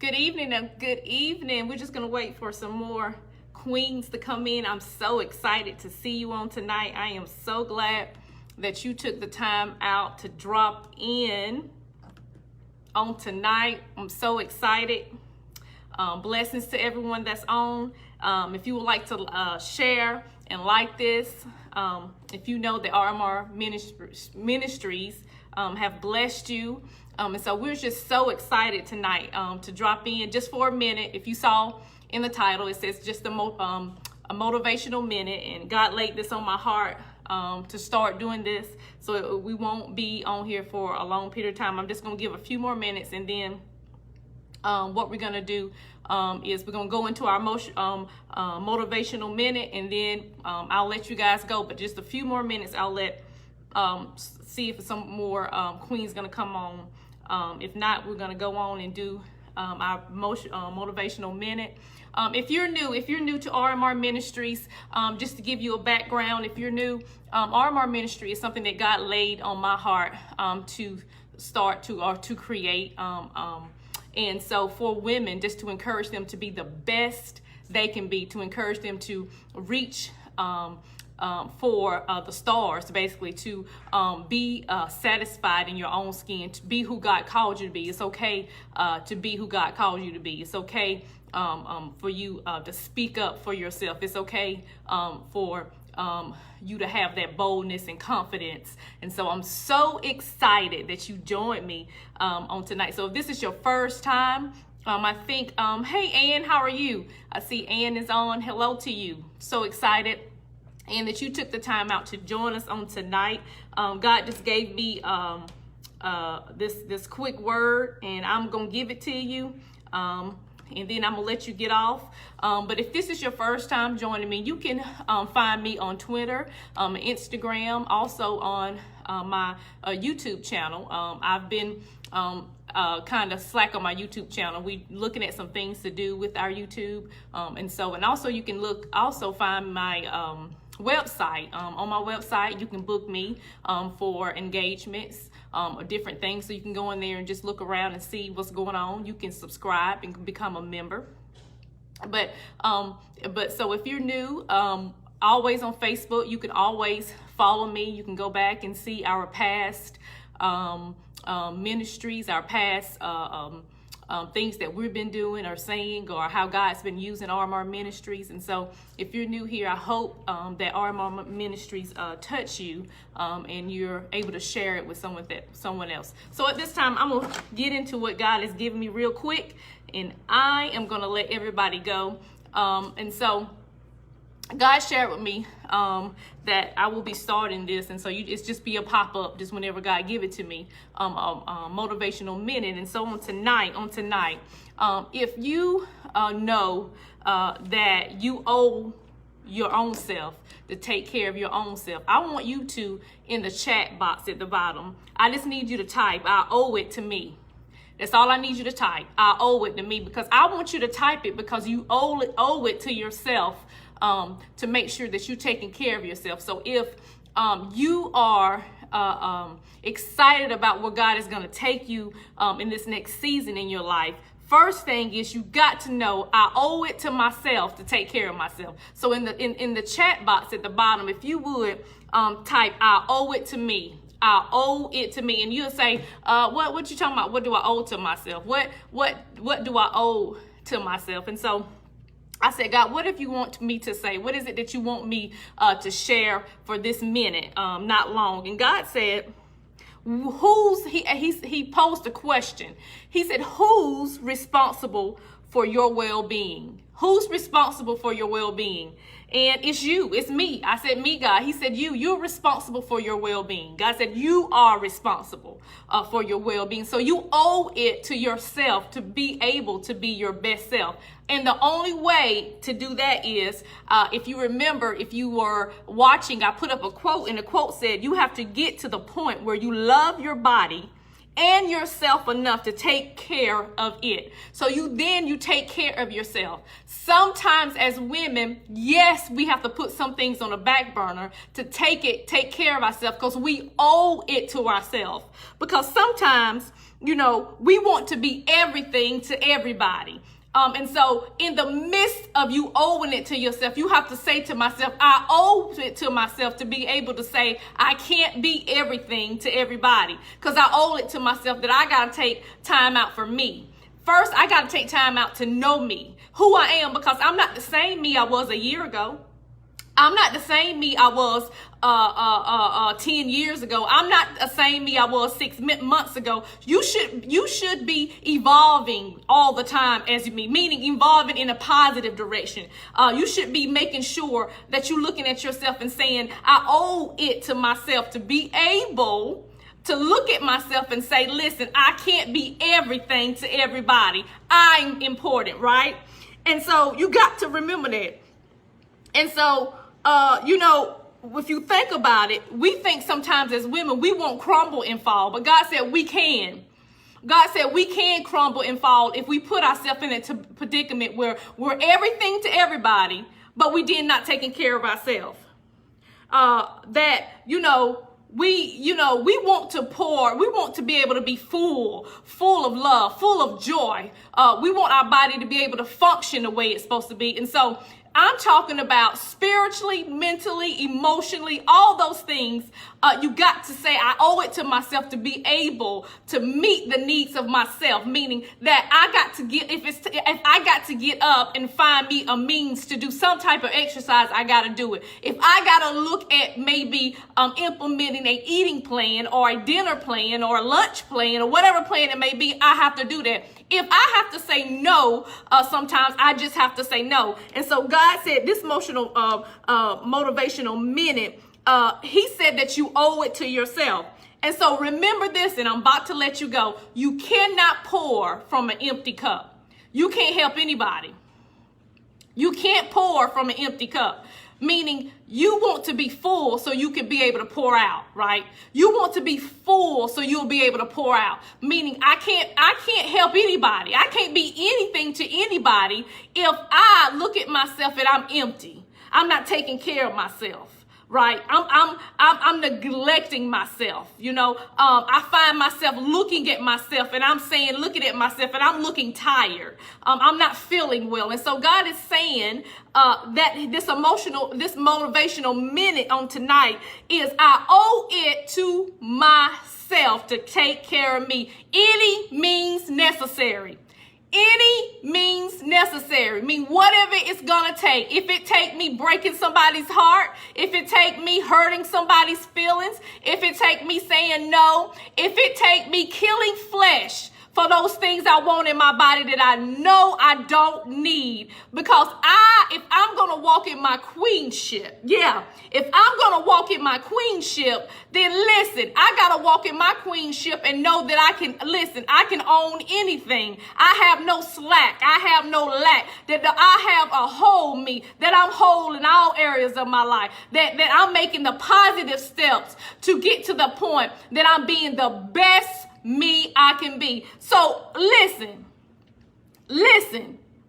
Good evening and good evening. We're just going to wait for some more queens to come in. I'm so excited to see you on tonight. I am so glad that you took the time out to drop in on tonight. I'm so excited. Blessings to everyone that's on. If you would like to share and like this, if you know that RMR Ministries have blessed you. And so we're just so excited tonight to drop in just for a minute. If you saw in the title, it says just a motivational minute, and God laid this on my heart to start doing this. So we won't be on here for a long period of time. I'm just going to give a few more minutes, and then what we're going to do is we're going to go into our motivational minute, and then I'll let you guys go. But just a few more minutes, I'll let see if some more queens going to come on. If not, we're going to go on and do our motivational minute. If you're new to RMR Ministries, just to give you a background, if you're new, RMR Ministry is something that God laid on my heart to start to create. And so for women, just to encourage them to be the best they can be, to encourage them to reach for the stars, basically, to be satisfied in your own skin, to be who God called you to be. It's okay to be who God called you to be. It's okay for you to speak up for yourself. It's okay for you to have that boldness and confidence. And so I'm so excited that you joined me on tonight. So if this is your first time, I think, hey, Ann, how are you? I see Ann is on. Hello to you. So excited. And that you took the time out to join us on tonight. God just gave me this quick word, and I'm gonna give it to you, and then I'm gonna let you get off. But if this is your first time joining me, you can find me on Twitter, Instagram, also on my YouTube channel. I've been kind of slack on my YouTube channel. We looking at some things to do with our YouTube, and also you can find my website. On my website, you can book me for engagements or different things. So you can go in there and just look around and see what's going on. You can subscribe and become a member. But so if you're new, always on Facebook, you can always follow me. You can go back and see our past ministries, our past things that we've been doing or saying, or how God's been using RMR Ministries. And so if you're new here, I hope that RMR Ministries touch you and you're able to share it with someone else. So at this time, I'm going to get into what God has given me real quick, and I am going to let everybody go. And so God shared with me that I will be starting this, and so it's just be a pop-up just whenever God give it to me, motivational minute. And so on tonight, if you know that you owe your own self to take care of your own self, I want you to, in the chat box at the bottom, I just need you to type, I owe it to me. That's all I need you to type. I owe it to me, because I want you to type it because you owe it to yourself. To make sure that you're taking care of yourself. So if you are excited about where God is going to take you in this next season in your life, first thing is you got to know I owe it to myself to take care of myself. So in the chat box at the bottom, if you would type I owe it to me. I owe it to me. And you'll say, what you talking about? What do I owe to myself? What do I owe to myself? And so I said, God, what if you want me to say? What is it that you want me to share for this minute? Not long. And God said, he posed a question. He said, who's responsible for your well-being? Who's responsible for your well-being? And it's you. It's me. I said, me, God. He said, you're responsible for your well-being. God said, you are responsible for your well-being. So you owe it to yourself to be able to be your best self. And the only way to do that is, if you remember, if you were watching, I put up a quote, and the quote said, you have to get to the point where you love your body and yourself enough to take care of it. So you take care of yourself. Sometimes as women, yes, we have to put some things on the back burner to take care of ourselves, because we owe it to ourselves. Because sometimes we want to be everything to everybody. And so in the midst of you owing it to yourself, you have to say to myself, I owe it to myself to be able to say, I can't be everything to everybody, because I owe it to myself that I got to take time out for me. First, I got to take time out to know me, who I am, because I'm not the same me I was a year ago. I'm not the same me I was 10 years ago. I'm not the same me I was 6 months ago. You should be evolving all the time as me, meaning evolving in a positive direction. You should be making sure that you're looking at yourself and saying, I owe it to myself to be able to look at myself and say, listen, I can't be everything to everybody. I'm important, right? And so you got to remember that. And so, if you think about it, we think sometimes as women, we won't crumble and fall, but God said we can. God said we can crumble and fall if we put ourselves in a predicament where we're everything to everybody, but we did not taking care of ourselves. We want to pour, we want to be able to be full of love, full of joy. We want our body to be able to function the way it's supposed to be. And so I'm talking about spiritually, mentally, emotionally, all those things. You got to say, I owe it to myself to be able to meet the needs of myself, meaning that I got to get, if I got to get up and find me a means to do some type of exercise, I got to do it. If I got to look at maybe implementing a eating plan or a dinner plan or a lunch plan or whatever plan it may be, I have to do that. If I have to say no, sometimes I just have to say no. And so God said this motivational minute, he said that you owe it to yourself. And so remember this, and I'm about to let you go. You cannot pour from an empty cup. You can't help anybody. You can't pour from an empty cup. Meaning you want to be full so you can be able to pour out, right? You want to be full so you'll be able to pour out. Meaning I can't help anybody. I can't be anything to anybody if I look at myself and I'm empty. I'm not taking care of myself. Right. I'm neglecting myself. I find myself looking at myself and I'm saying, looking at myself and I'm looking tired. I'm not feeling well. And so God is saying that this motivational minute on tonight is I owe it to myself to take care of me. Any means necessary. Any means necessary. Whatever it's gonna take. If it take me breaking somebody's heart, if it take me hurting somebody's feelings, if it take me saying no, if it take me killing flesh for those things I want in my body that I know I don't need, because if I'm gonna walk in my queenship, if I'm gonna walk in my queenship, then listen, I gotta walk in my queenship and know that I can own anything. I have no slack, I have no lack, that I have a whole me, that I'm whole in all areas of my life, that I'm making the positive steps to get to the point that I'm being the best me I can be. So listen,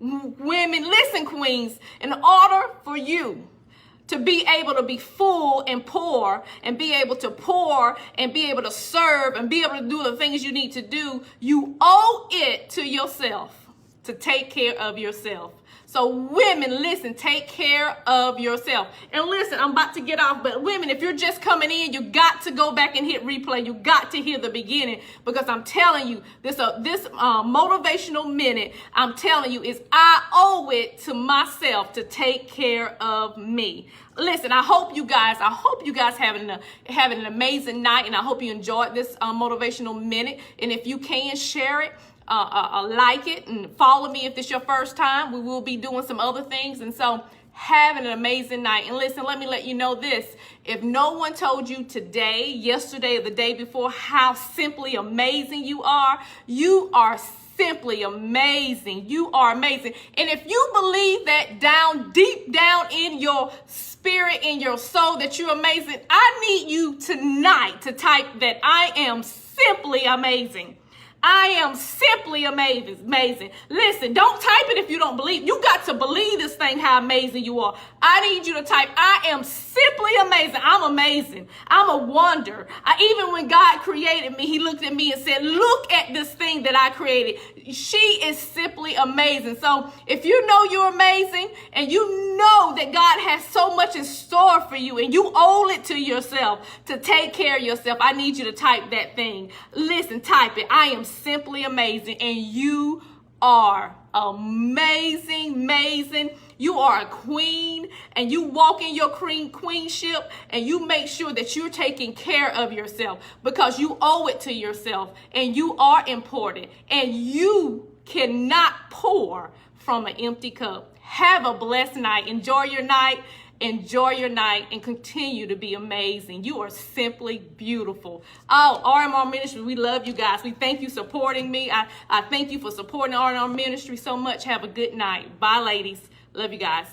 women, listen, queens, in order for you to be able to be full and pour and be able to pour and be able to serve and be able to do the things you need to do, you owe it to yourself to take care of yourself. So women, listen, take care of yourself. And listen, I'm about to get off, but women, if you're just coming in, you got to go back and hit replay. You got to hear the beginning, because I'm telling you, this motivational minute, I'm telling you, is I owe it to myself to take care of me. Listen, I hope you guys having an amazing night, and I hope you enjoyed this motivational minute. And if you can, share it. Like it and follow me if this is your first time. We will be doing some other things. And so have an amazing night. And listen, let me let you know this. If no one told you today, yesterday, or the day before how simply amazing you are simply amazing. You are amazing. And if you believe that deep down in your spirit, in your soul, that you're amazing, I need you tonight to type that I am simply amazing. I am simply amazing. Listen, don't type it if you don't believe. You got to believe this thing, how amazing you are. I need you to type, I am simply amazing. I'm amazing. I'm a wonder. Even when God created me, he looked at me and said, look at this thing that I created. She is simply amazing. So if you know you're amazing and you know that God has so much in store for you and you owe it to yourself to take care of yourself, I need you to type that thing. Listen, type it. I am simply amazing, and you are amazing. You are a queen, and you walk in your queenship, and you make sure that you're taking care of yourself because you owe it to yourself, and you are important, and you cannot pour from an empty cup. Have a blessed night. Enjoy your night, and continue to be amazing. You are simply beautiful. Oh, RMR Ministry, we love you guys. We thank you for supporting me. I thank you for supporting RMR Ministry so much. Have a good night. Bye, ladies. Love you guys.